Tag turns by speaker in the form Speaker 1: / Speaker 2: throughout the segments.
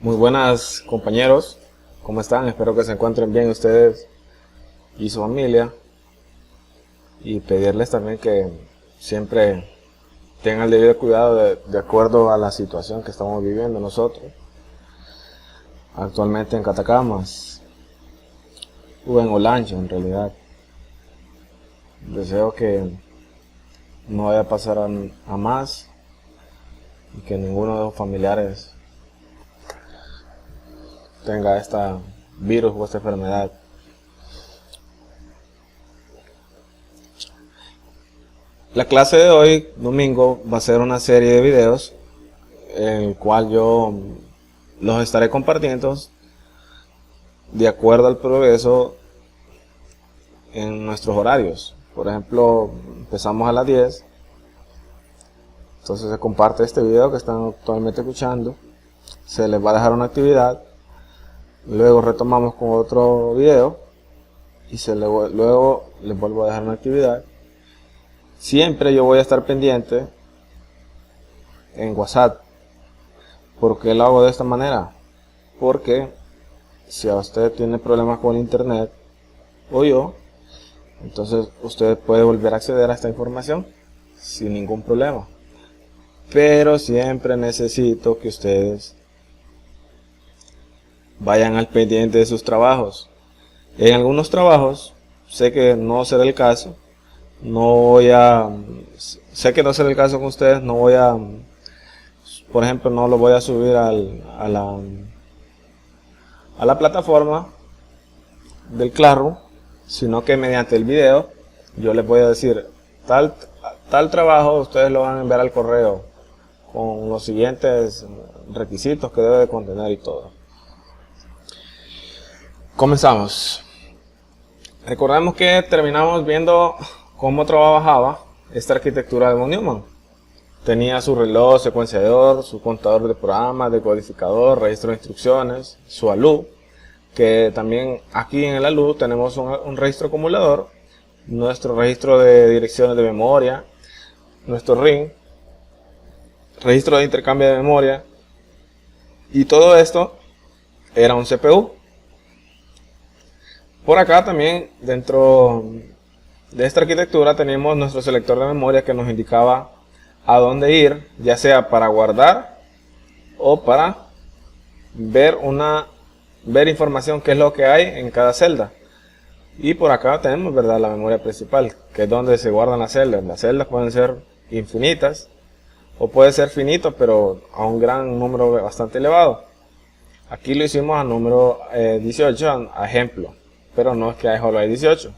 Speaker 1: Muy buenas compañeros, ¿cómo están? Espero que se encuentren bien ustedes y su familia, y pedirles también que siempre tengan el debido cuidado de acuerdo a la situación que estamos viviendo nosotros actualmente en Catacamas o en Olancho en realidad. Deseo que no vaya a pasar a más y que ninguno de los familiares tenga esta virus o esta enfermedad. La clase de hoy, domingo, va a ser una serie de videos en el cual yo los estaré compartiendo de acuerdo al progreso en nuestros horarios. Por ejemplo, empezamos a las 10, entonces se comparte este video que están actualmente escuchando, se les va a dejar una actividad, luego retomamos con otro video y luego les vuelvo a dejar una actividad. Siempre yo voy a estar pendiente en WhatsApp. ¿Por qué lo hago de esta manera? Porque si a usted tiene problemas con el internet o yo, entonces usted puede volver a acceder a esta información sin ningún problema. Pero siempre necesito que ustedes vayan al pendiente de sus trabajos. En algunos trabajos sé que no será el caso. Sé que no será el caso con ustedes. No voy a, por ejemplo, no lo voy a subir a la plataforma del Classroom, sino que mediante el video yo les voy a decir tal trabajo ustedes lo van a enviar al correo con los siguientes requisitos que debe de contener y todo. Comenzamos. Recordemos que terminamos viendo cómo trabajaba esta arquitectura de von Neumann. Tenía su reloj secuenciador, su contador de programas, decodificador, registro de instrucciones, su ALU, que también aquí en el ALU tenemos un registro acumulador, nuestro registro de direcciones de memoria, nuestro RIM, registro de intercambio de memoria, y todo esto era un CPU. Por acá también, dentro de esta arquitectura, tenemos nuestro selector de memoria que nos indicaba a dónde ir, ya sea para guardar o para ver información, qué es lo que hay en cada celda. Y por acá tenemos, ¿verdad?, la memoria principal, que es donde se guardan las celdas. Las celdas pueden ser infinitas o puede ser finito, pero a un gran número bastante elevado. Aquí lo hicimos a número 18, a ejemplo, pero no es que solo hay 18.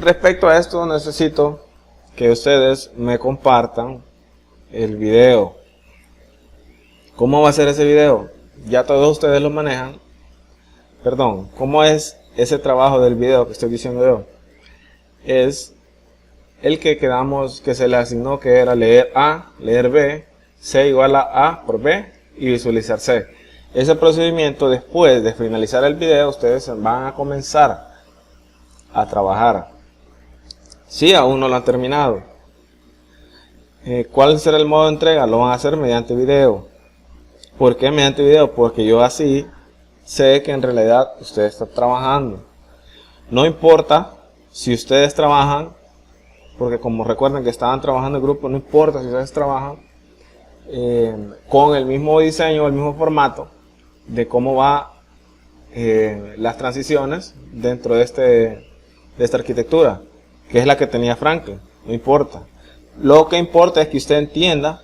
Speaker 1: Respecto a esto, necesito que ustedes me compartan el video. ¿Cómo va a ser ese video? Ya todos ustedes lo manejan. Perdón, ¿cómo es ese trabajo del video que estoy diciendo yo? Es el que quedamos que se le asignó, que era leer A, leer B, C igual a por B y visualizar C. Ese procedimiento, después de finalizar el video, ustedes van a comenzar a trabajar. Si aún no lo han terminado, ¿cuál será el modo de entrega? Lo van a hacer mediante video. ¿Por qué mediante video? Porque yo así sé que en realidad ustedes están trabajando. No importa si ustedes trabajan, porque como recuerden que estaban trabajando en grupo, no importa si ustedes trabajan con el mismo diseño, el mismo formato de cómo va las transiciones dentro de esta arquitectura, que es la que tenía Franklin. No importa. Lo que importa es que usted entienda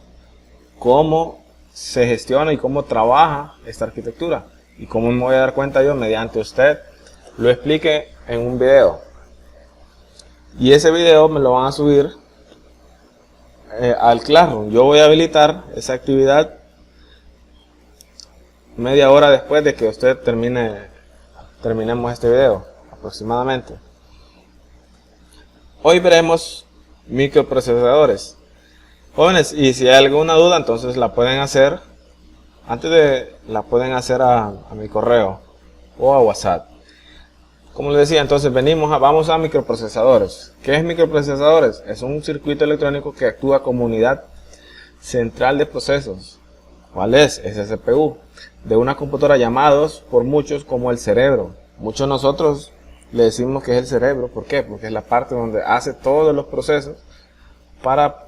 Speaker 1: cómo se gestiona y cómo trabaja esta arquitectura, y cómo me voy a dar cuenta yo mediante usted lo explique en un video. Y ese video me lo van a subir al Classroom. Yo voy a habilitar esa actividad media hora después de que usted terminemos este video aproximadamente. Hoy veremos microprocesadores. Jóvenes, y si hay alguna duda, entonces la pueden hacer la pueden hacer a mi correo o a WhatsApp. Como les decía, entonces vamos a microprocesadores. ¿Qué es microprocesadores? Es un circuito electrónico que actúa como unidad central de procesos. ¿Cuál es? Ese CPU de una computadora, llamados por muchos como el cerebro. Muchos de nosotros le decimos que es el cerebro. ¿Por qué? Porque es la parte donde hace todos los procesos para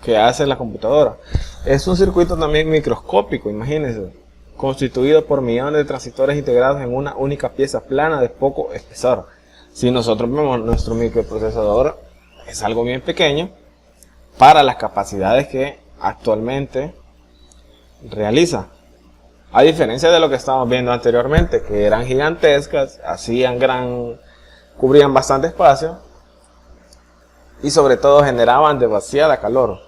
Speaker 1: que hace la computadora. Es un circuito también microscópico, imagínense, constituido por millones de transistores integrados en una única pieza plana de poco espesor. Si nosotros vemos nuestro microprocesador, es algo bien pequeño para las capacidades que actualmente realiza. A diferencia de lo que estábamos viendo anteriormente, que eran gigantescas, cubrían bastante espacio y sobre todo generaban demasiada calor,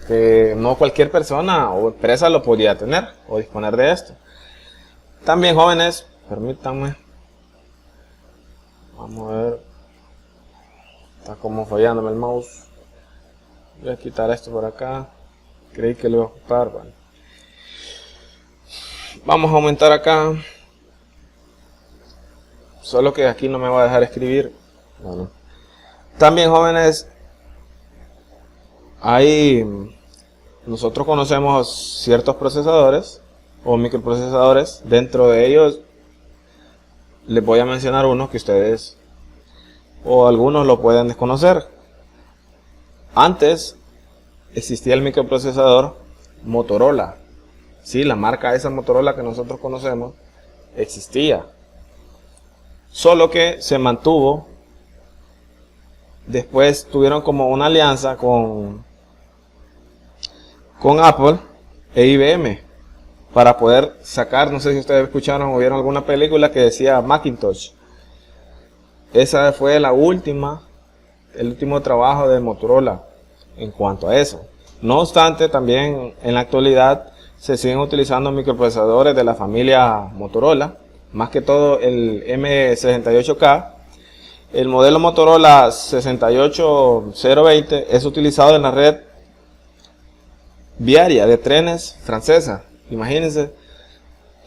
Speaker 1: que no cualquier persona o empresa lo podía tener o disponer de esto. También, jóvenes, permítanme, vamos a ver, está como fallándome el mouse. Voy a quitar esto por acá, creí que lo iba a ocupar. Bueno, vamos a aumentar acá, solo que aquí no me va a dejar escribir. Bueno, también, jóvenes, nosotros conocemos ciertos procesadores o microprocesadores. Dentro de ellos les voy a mencionar unos que ustedes o algunos lo pueden desconocer. Antes existía el microprocesador Motorola. Sí, la marca esa Motorola que nosotros conocemos existía, solo que se mantuvo. Después tuvieron como una alianza con Apple e IBM para poder sacar, no sé si ustedes escucharon o vieron alguna película que decía Macintosh. Esa fue el último trabajo de Motorola en cuanto a eso. No obstante, también en la actualidad se siguen utilizando microprocesadores de la familia Motorola, más que todo el M68K. El modelo Motorola 68020 es utilizado en la red viaria de trenes francesa. Imagínense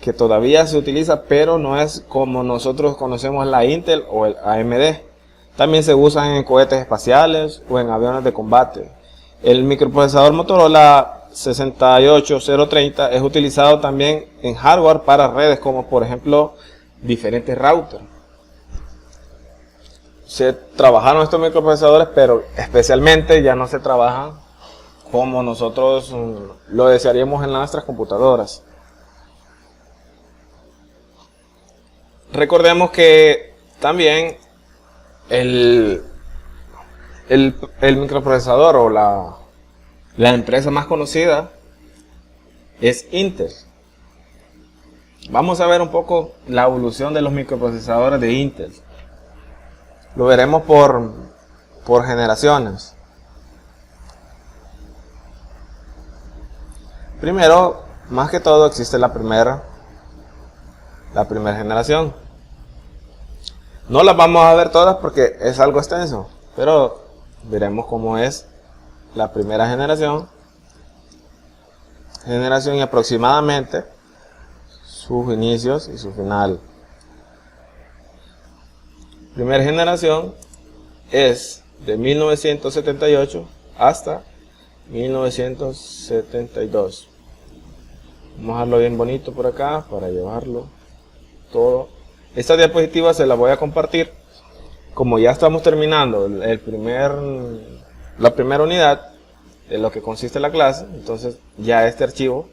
Speaker 1: que todavía se utiliza, pero no es como nosotros conocemos la Intel o el AMD. También se usan en cohetes espaciales o en aviones de combate. El microprocesador Motorola 68030 es utilizado también en hardware para redes, como por ejemplo diferentes routers. Se trabajaron estos microprocesadores, pero especialmente ya no se trabajan como nosotros lo desearíamos en nuestras computadoras. Recordemos que también el microprocesador o la empresa más conocida es Intel. Vamos a ver un poco la evolución de los microprocesadores de Intel. Lo veremos por generaciones. Primero, más que todo, existe la primera generación. No las vamos a ver todas porque es algo extenso, pero veremos cómo es la primera generación y aproximadamente sus inicios y su final. Primera generación es de 1978 hasta 1972. Vamos a dejarlo bien bonito por acá para llevarlo todo. Esta diapositiva se la voy a compartir. Como ya estamos terminando la primera unidad de lo que consiste la clase, entonces ya este archivo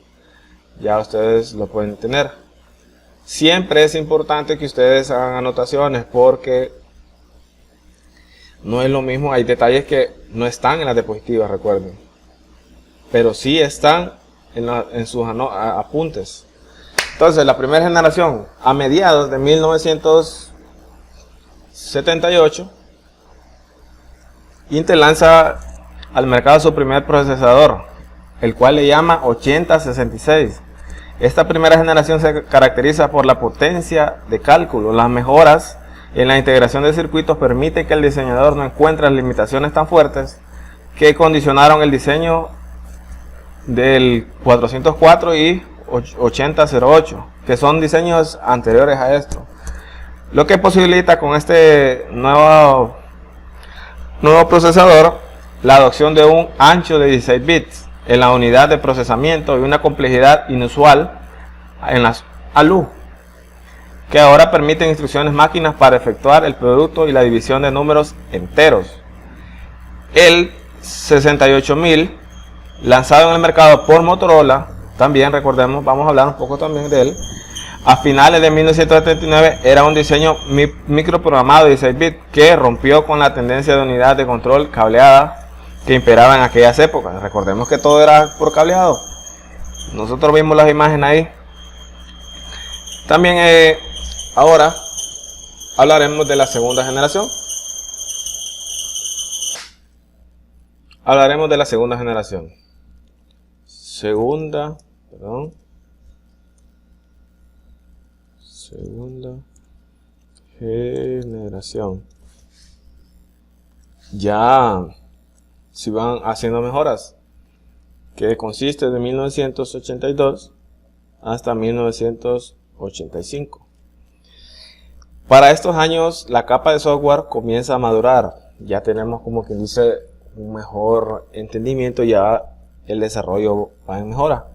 Speaker 1: ya ustedes lo pueden tener. Siempre es importante que ustedes hagan anotaciones porque no es lo mismo, hay detalles que no están en las diapositivas, recuerden, pero sí están en sus apuntes. Entonces, la primera generación, a mediados de 1978, Intel lanza al mercado su primer procesador, el cual le llama 8066. Esta primera generación se caracteriza por la potencia de cálculo. Las mejoras en la integración de circuitos permite que el diseñador no encuentre limitaciones tan fuertes que condicionaron el diseño del 404 y 8008, que son diseños anteriores a esto, lo que posibilita con este nuevo procesador la adopción de un ancho de 16 bits en la unidad de procesamiento y una complejidad inusual en las ALU, que ahora permiten instrucciones máquinas para efectuar el producto y la división de números enteros. El 68000, lanzado en el mercado por Motorola, también recordemos, vamos a hablar un poco también de él, a finales de 1979, era un diseño microprogramado de 16 bits que rompió con la tendencia de unidad de control cableada que imperaba en aquellas épocas. Recordemos que todo era por cableado. Nosotros vimos las imágenes ahí. También ahora hablaremos de la segunda generación. Hablaremos de la segunda generación. Segunda generación. Ya se van haciendo mejoras, que consiste de 1982 hasta 1985. Para estos años la capa de software comienza a madurar. Ya tenemos, como quien dice, un mejor entendimiento, ya el desarrollo va en mejora.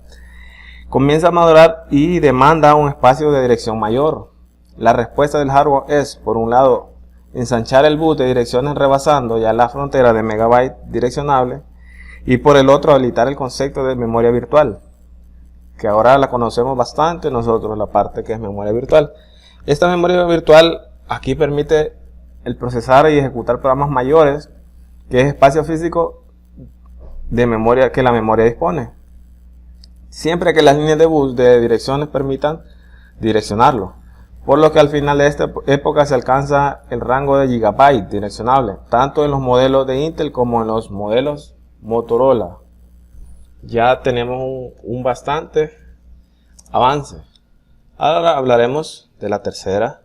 Speaker 1: Comienza a madurar y demanda un espacio de dirección mayor. La respuesta del hardware es, por un lado, ensanchar el bus de direcciones rebasando ya la frontera de megabyte direccionable, y por el otro, habilitar el concepto de memoria virtual, que ahora la conocemos bastante nosotros, la parte que es memoria virtual. Esta memoria virtual aquí permite el procesar y ejecutar programas mayores, que es espacio físico de memoria que la memoria dispone, siempre que las líneas de bus de direcciones permitan direccionarlo, por lo que al final de esta época se alcanza el rango de gigabyte direccionable, tanto en los modelos de Intel como en los modelos Motorola. Ya tenemos un bastante avance. Ahora hablaremos de la tercera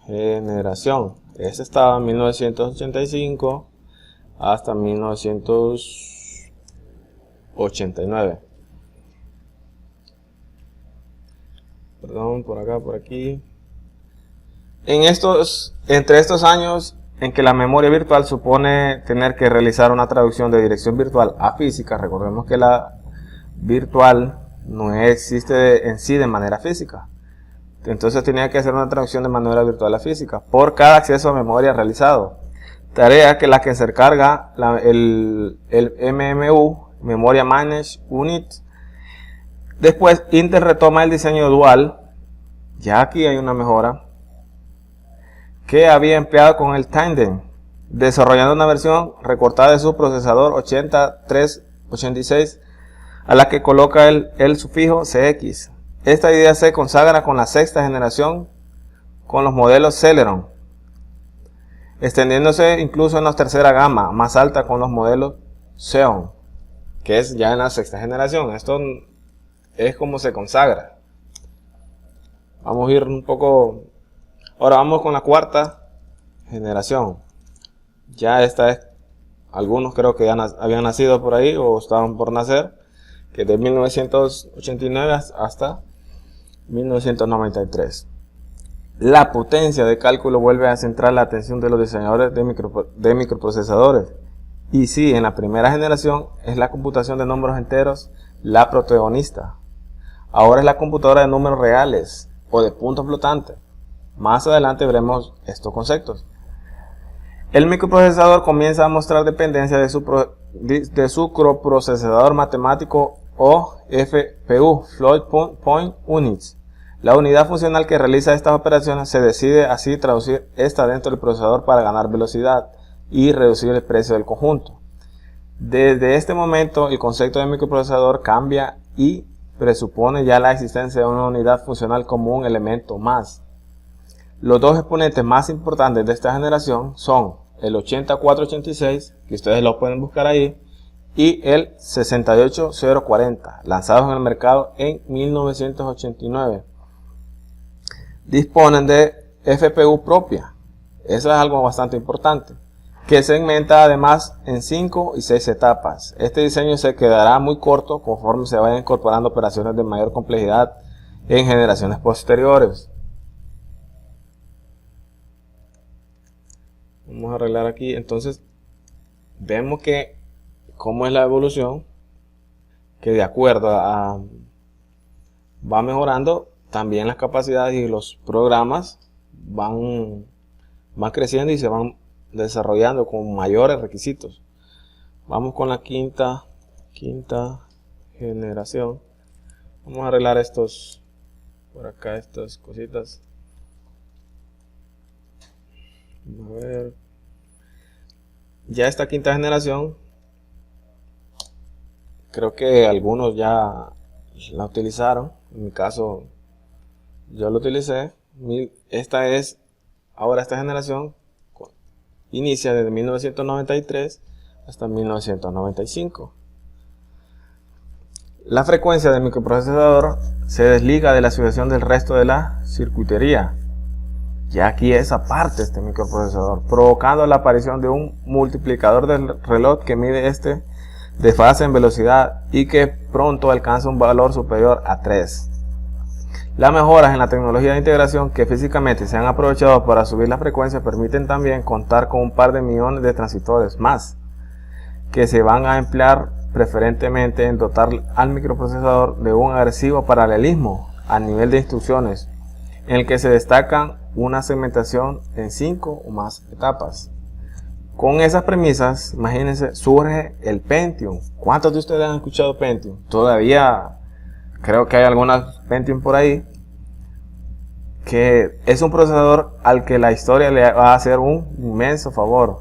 Speaker 1: generación. Esta estaba en 1985 hasta 1989. Perdón, por acá, por aquí. Entre estos años en que la memoria virtual supone tener que realizar una traducción de dirección virtual a física, recordemos que la virtual no existe en sí de manera física. Entonces tenía que hacer una traducción de manera virtual a física por cada acceso a memoria realizado. Tarea que la que se encarga el MMU, Memoria Managed Unit. Después Intel retoma el diseño dual. Ya aquí hay una mejora que había empleado con el Tandem, desarrollando una versión recortada de su procesador 8386 a la que coloca el sufijo CX. Esta idea se consagra con la sexta generación con los modelos Celeron, extendiéndose incluso en la tercera gama más alta con los modelos Xeon, que es ya en la sexta generación. Esto es como se consagra. Vamos a ir un poco. Ahora vamos con la cuarta generación. Ya esta es, algunos creo que ya habían nacido por ahí o estaban por nacer, que es de 1989 hasta 1993. La potencia de cálculo vuelve a centrar la atención de los diseñadores de microprocesadores. Y sí, en la primera generación es la computación de números enteros la protagonista. Ahora es la computadora de números reales o de puntos flotantes. Más adelante veremos estos conceptos. El microprocesador comienza a mostrar dependencia de su coprocesador matemático o FPU, Float Point Units. La unidad funcional que realiza estas operaciones se decide así traducir esta dentro del procesador para ganar velocidad y reducir el precio del conjunto. Desde este momento el concepto de microprocesador cambia y presupone ya la existencia de una unidad funcional como un elemento más. Los dos exponentes más importantes de esta generación son el 80486, que ustedes lo pueden buscar ahí, y el 68040, lanzados en el mercado en 1989. Disponen de FPU propia. Eso es algo bastante importante, que segmenta además en 5 y 6 etapas. Este diseño se quedará muy corto conforme se vayan incorporando operaciones de mayor complejidad en generaciones posteriores. Vamos a arreglar aquí. Entonces vemos que cómo es la evolución, que de acuerdo a va mejorando, también las capacidades y los programas van creciendo y se van desarrollando con mayores requisitos. Vamos con la quinta generación. Vamos a arreglar estos por acá, estas cositas. A ver. Ya esta quinta generación, creo que algunos ya la utilizaron. En mi caso, yo lo utilicé. Ahora esta generación inicia desde 1993 hasta 1995. La frecuencia del microprocesador se desliga de la asociación del resto de la circuitería. Ya aquí es aparte este microprocesador, provocando la aparición de un multiplicador del reloj que mide este desfase en velocidad y que pronto alcanza un valor superior a 3. Las mejoras en la tecnología de integración que físicamente se han aprovechado para subir la frecuencia permiten también contar con un par de millones de transistores más que se van a emplear preferentemente en dotar al microprocesador de un agresivo paralelismo a nivel de instrucciones, en el que se destacan una segmentación en 5 o más etapas. Con esas premisas, imagínense, surge el Pentium. ¿Cuántos de ustedes han escuchado Pentium? Todavía creo que hay algunas Pentium por ahí, que es un procesador al que la historia le va a hacer un inmenso favor.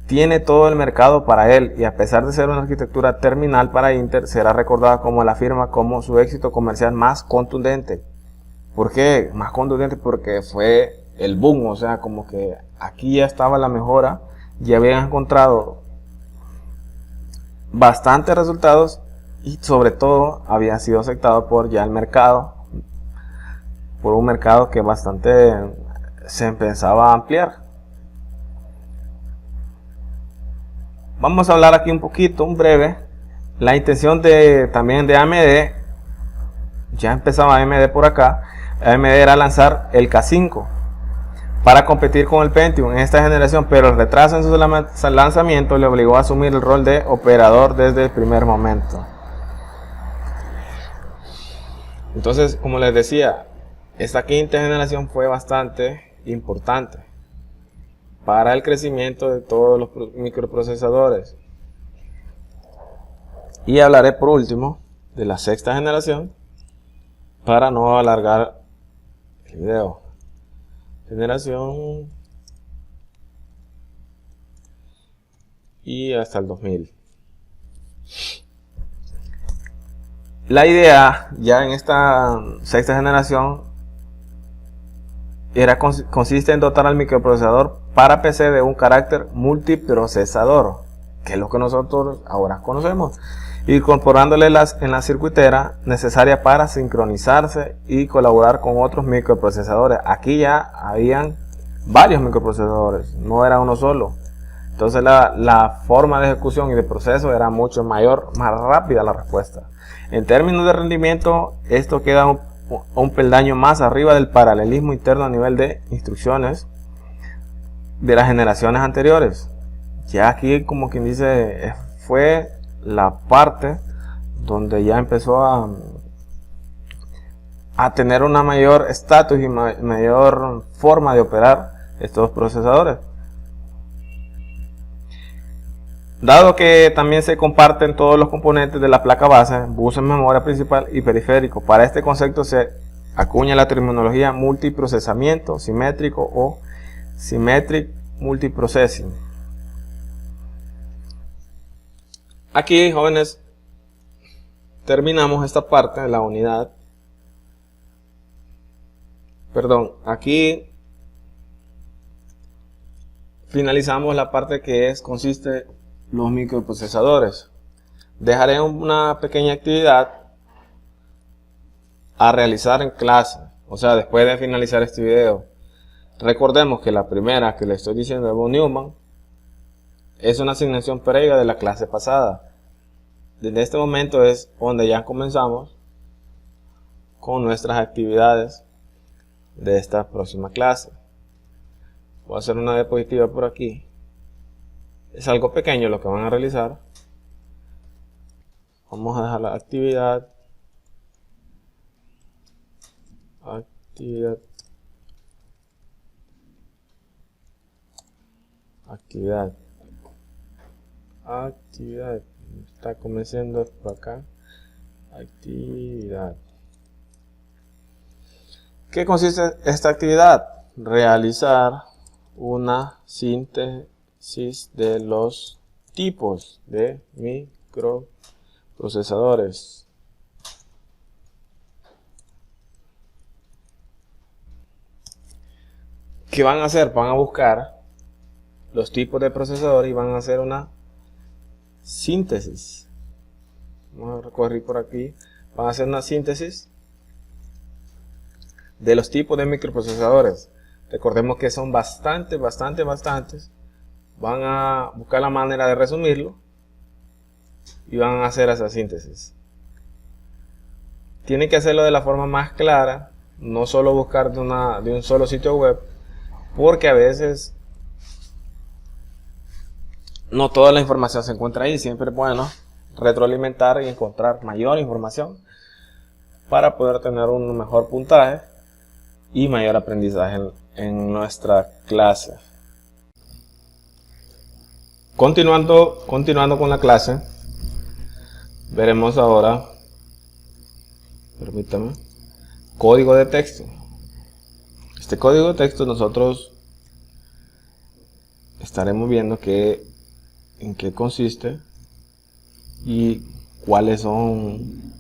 Speaker 1: Tiene todo el mercado para él y a pesar de ser una arquitectura terminal para Intel, será recordada como la firma como su éxito comercial más contundente. ¿Por qué? Más contundente porque fue el boom, o sea, como que aquí ya estaba la mejora, ya habían encontrado bastantes resultados y sobre todo había sido aceptado por ya el mercado, por un mercado que bastante se empezaba a ampliar. Vamos a hablar aquí un poquito, un breve, la intención también de AMD. Ya empezaba AMD por acá. AMD era lanzar el K5 para competir con el Pentium en esta generación, pero el retraso en su lanzamiento le obligó a asumir el rol de operador desde el primer momento. Entonces, como les decía, esta quinta generación fue bastante importante para el crecimiento de todos los microprocesadores. Y hablaré por último de la sexta generación para no alargar el video. Generación y hasta el 2000. La idea ya en esta sexta generación consiste en dotar al microprocesador para PC de un carácter multiprocesador, que es lo que nosotros ahora conocemos, incorporándole en la circuitera necesaria para sincronizarse y colaborar con otros microprocesadores. Aquí ya habían varios microprocesadores, no era uno solo. Entonces la forma de ejecución y de proceso era mucho mayor, más rápida la respuesta. En términos de rendimiento, esto queda un peldaño más arriba del paralelismo interno a nivel de instrucciones de las generaciones anteriores. Ya aquí, como quien dice, fue la parte donde ya empezó a tener una mayor estatus y mayor forma de operar estos procesadores. Dado que también se comparten todos los componentes de la placa base, buses, memoria principal y periférico, para este concepto se acuña la terminología multiprocesamiento simétrico o Symmetric Multiprocessing. Aquí, jóvenes, terminamos esta parte de la unidad. Perdón, aquí finalizamos la parte que consiste los microprocesadores. Dejaré una pequeña actividad a realizar en clase, o sea, después de finalizar este video. Recordemos que la primera que le estoy diciendo de von Neumann es una asignación previa de la clase pasada. Desde este momento es donde ya comenzamos con nuestras actividades de esta próxima clase. Voy a hacer una diapositiva por aquí. Es algo pequeño lo que van a realizar, Vamos a dejar la actividad. Actividad. Está comenzando por acá. Actividad. ¿Qué consiste esta actividad? Realizar una síntesis de los tipos de microprocesadores. ¿Qué van a hacer? Van a buscar los tipos de procesador y van a hacer una síntesis. Vamos a recorrer por aquí. Van a hacer una síntesis de los tipos de microprocesadores. Recordemos que son bastantes. Van a buscar la manera de resumirlo y van a hacer esa síntesis. Tienen que hacerlo de la forma más clara, no solo buscar de un solo sitio web, porque a veces no toda la información se encuentra ahí. Siempre es bueno retroalimentar y encontrar mayor información para poder tener un mejor puntaje y mayor aprendizaje en nuestra clase. Continuando con la clase, veremos ahora, permítame, código de texto. Este código de texto nosotros estaremos viendo en qué consiste y cuáles son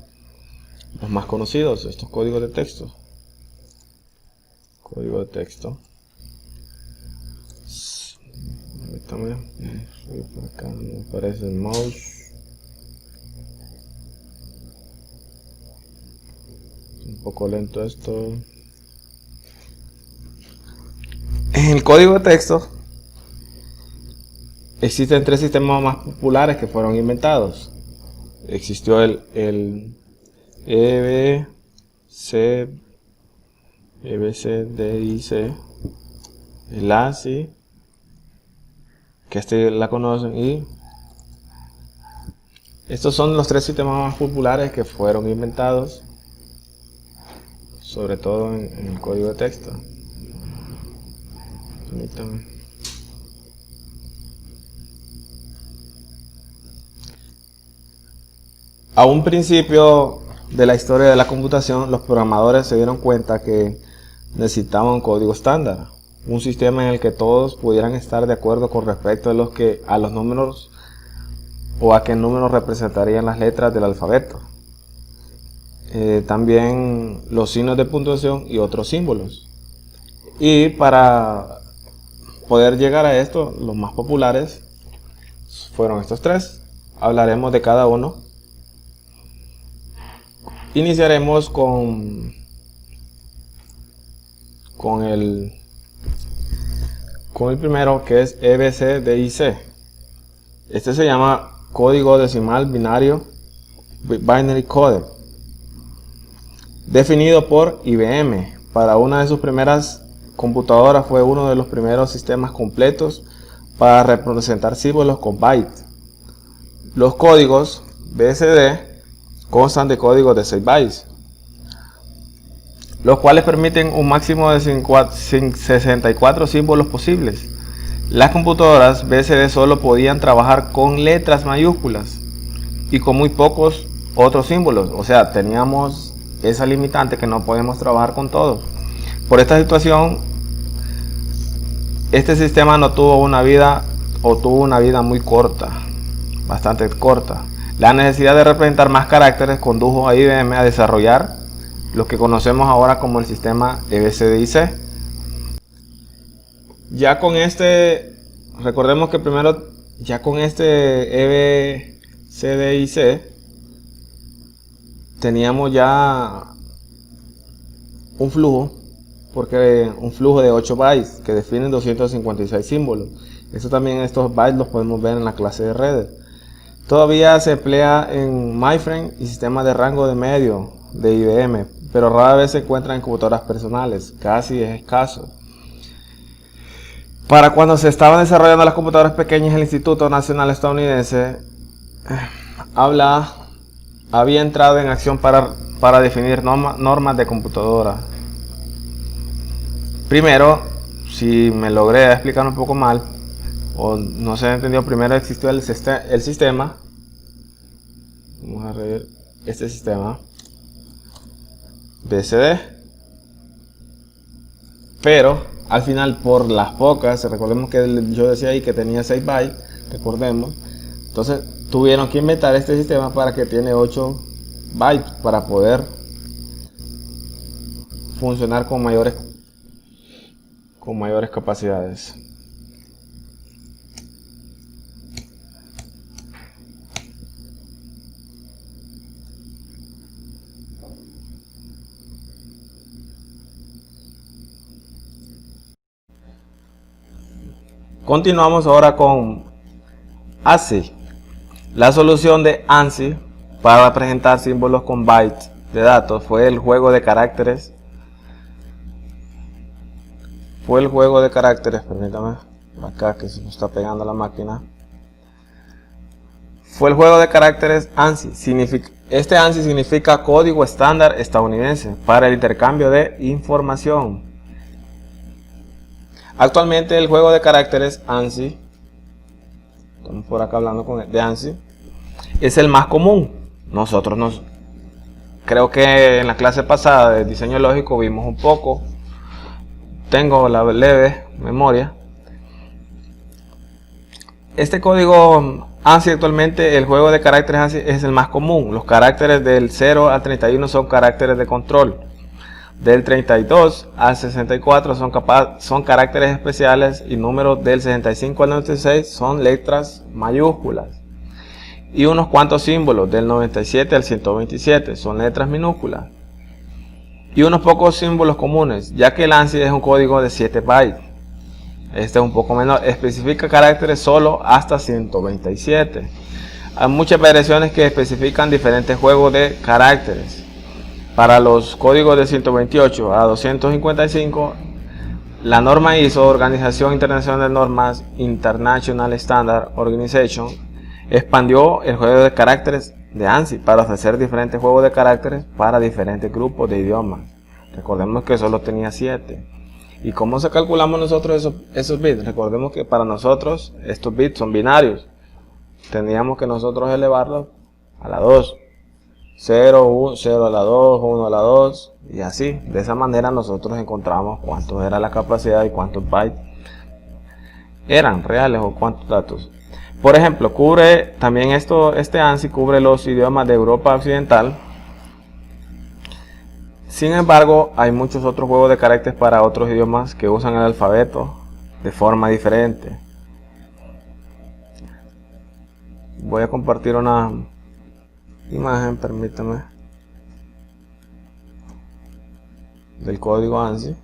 Speaker 1: los más conocidos, estos códigos de texto. Código de texto. Permítame, por acá me aparece el mouse. Un poco lento esto. En el código de texto existen tres sistemas más populares que fueron inventados. Existió el EBCDIC, el ASCII, que la conocen, y estos son los tres sistemas más populares que fueron inventados, sobre todo en el código de texto. Permítame. A un principio de la historia de la computación, los programadores se dieron cuenta que necesitaban un código estándar, un sistema en el que todos pudieran estar de acuerdo con respecto a los números o a qué números representarían las letras del alfabeto. También los signos de puntuación y otros símbolos. Y para poder llegar a esto, los más populares fueron estos tres. Hablaremos de cada uno. Iniciaremos con el primero, que es EBCDIC. Este se llama código decimal binario, binary code, definido por IBM. Para una de sus primeras computadoras fue uno de los primeros sistemas completos para representar símbolos con bytes. Los códigos BCD constan de códigos de 6 bytes, los cuales permiten un máximo de 64 símbolos posibles. Las computadoras BCD solo podían trabajar con letras mayúsculas y con muy pocos otros símbolos, o sea, teníamos esa limitante que no podemos trabajar con todo. Por esta situación, este sistema no tuvo una vida, o tuvo una vida muy corta, bastante corta. La necesidad de representar más caracteres condujo a IBM a desarrollar lo que conocemos ahora como el sistema EBCDIC. Ya con este, recordemos que primero, ya con este EBCDIC teníamos ya un flujo, porque un flujo de 8 bytes que definen 256 símbolos. Eso también, estos bytes los podemos ver en la clase de redes. Todavía se emplea en mainframe y sistemas de rango de medio de IBM, pero rara vez se encuentra en computadoras personales, casi es escaso. Para cuando se estaban desarrollando las computadoras pequeñas, el Instituto Nacional Estadounidense habla había entrado en acción para definir normas de computadora. Primero, si me logré explicar un poco mal o no se entendió, primero existió el sistema. Vamos a ver este sistema BCD, pero al final, por las pocas, recordemos que yo decía ahí que tenía 6 bytes, recordemos, entonces tuvieron que inventar este sistema para que tiene 8 bytes para poder funcionar con mayores capacidades. Continuamos ahora con ANSI. La solución de ANSI para representar símbolos con bytes de datos fue el juego de caracteres. Permítame, acá que se nos está pegando la máquina. Fue el juego de caracteres ANSI. Este ANSI significa código estándar estadounidense para el intercambio de información. Actualmente el juego de caracteres ANSI, estamos por acá hablando de ANSI, es el más común. Creo que en la clase pasada de diseño lógico vimos un poco, tengo la leve memoria. Este código ANSI actualmente, el juego de caracteres ANSI es el más común. Los caracteres del 0 al 31 son caracteres de control. Del 32 al 64 son caracteres especiales y números del 65 al 96 son letras mayúsculas. Y unos cuantos símbolos del 97 al 127 son letras minúsculas. Y unos pocos símbolos comunes, ya que el ANSI es un código de 7 bytes. Este es un poco menor, especifica caracteres solo hasta 127. Hay muchas variaciones que especifican diferentes juegos de caracteres. Para los códigos de 128 a 255, la norma ISO, Organización Internacional de Normas, International Standard Organization, expandió el juego de caracteres de ANSI para ofrecer diferentes juegos de caracteres para diferentes grupos de idiomas. Recordemos que solo tenía 7. ¿Y cómo se calculamos nosotros esos bits? Recordemos que para nosotros estos bits son binarios. Tendríamos que nosotros elevarlos a la 2. 0, 0 a la 2, 1 a la 2 y así. De esa manera nosotros encontramos cuánto era la capacidad y cuántos bytes eran reales o cuántos datos. Por ejemplo, cubre también este ANSI cubre los idiomas de Europa Occidental. Sin embargo, hay muchos otros juegos de caracteres para otros idiomas que usan el alfabeto de forma diferente. Voy a compartir una imagen, permítame, del código ANSI.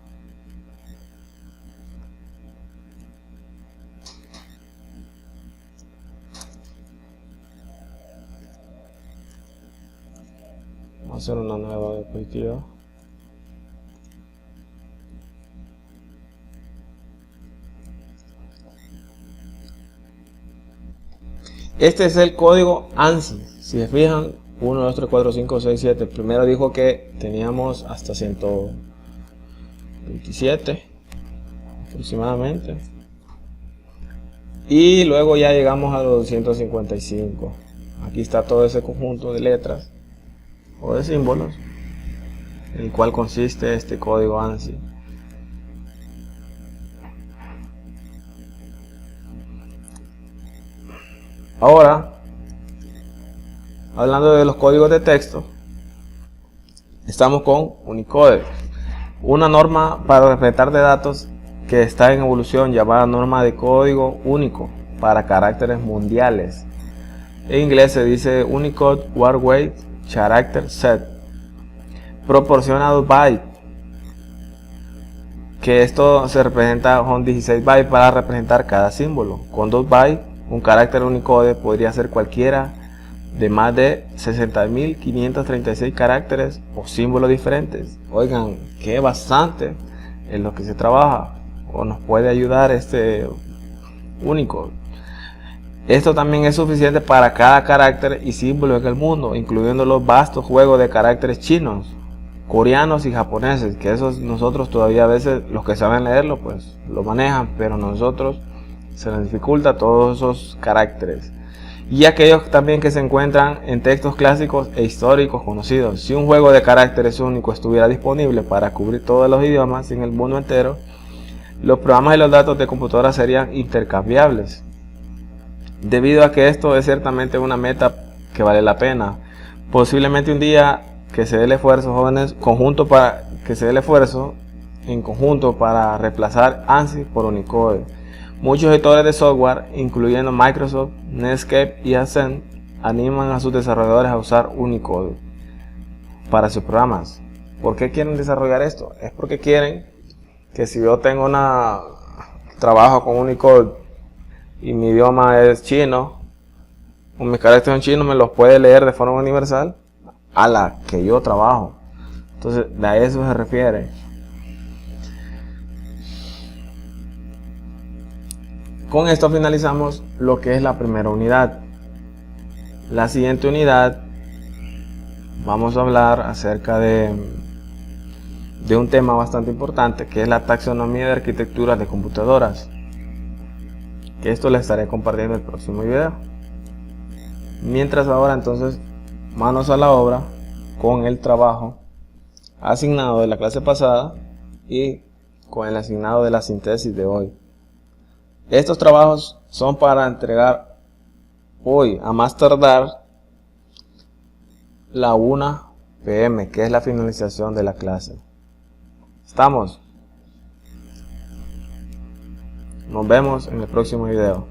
Speaker 1: Vamos a hacer una nueva diapositiva. Este es el código ANSI. Si se fijan, 1, 2, 3, 4, 5, 6, 7. Primero dijo que teníamos hasta 127 aproximadamente. Y luego ya llegamos a los 255. Aquí está todo ese conjunto de letras o de símbolos en el cual consiste este código ANSI. Ahora, hablando de los códigos de texto, estamos con Unicode, una norma para representar de datos que está en evolución, llamada norma de código único para caracteres mundiales. En inglés se dice Unicode World Wide Character Set. Proporciona 2 bytes, que esto se representa con 16 bytes para representar cada símbolo. Con 2 bytes, un carácter Unicode podría ser cualquiera de más de 60.536 caracteres o símbolos diferentes. Oigan, que bastante en lo que se trabaja o nos puede ayudar este Unicode. Esto también es suficiente para cada carácter y símbolo en el mundo, incluyendo los vastos juegos de caracteres chinos, coreanos y japoneses, que esos nosotros todavía a veces, los que saben leerlo, pues lo manejan, pero nosotros se nos dificulta todos esos caracteres. Y aquellos también que se encuentran en textos clásicos e históricos conocidos. Si un juego de caracteres único estuviera disponible para cubrir todos los idiomas en el mundo entero, los programas y los datos de computadora serían intercambiables. Debido a que esto es ciertamente una meta que vale la pena, posiblemente un día que se dé el esfuerzo, jóvenes, en conjunto para reemplazar ANSI por Unicode. Muchos editores de software, incluyendo Microsoft, Netscape y Ascend, animan a sus desarrolladores a usar Unicode para sus programas. ¿Por qué quieren desarrollar esto? Es porque quieren que si yo tengo trabajo con Unicode y mi idioma es chino, o mis caracteres son chinos, me los puede leer de forma universal a la que yo trabajo. Entonces, a eso se refiere. Con esto finalizamos lo que es la primera unidad. La siguiente unidad vamos a hablar acerca de un tema bastante importante, que es la taxonomía de arquitecturas de computadoras, que esto les estaré compartiendo en el próximo video. Mientras ahora, entonces, manos a la obra con el trabajo asignado de la clase pasada y con el asignado de la síntesis de hoy. Estos trabajos son para entregar hoy, a más tardar la 1 p.m., que es la finalización de la clase. ¿Estamos? Nos vemos en el próximo video.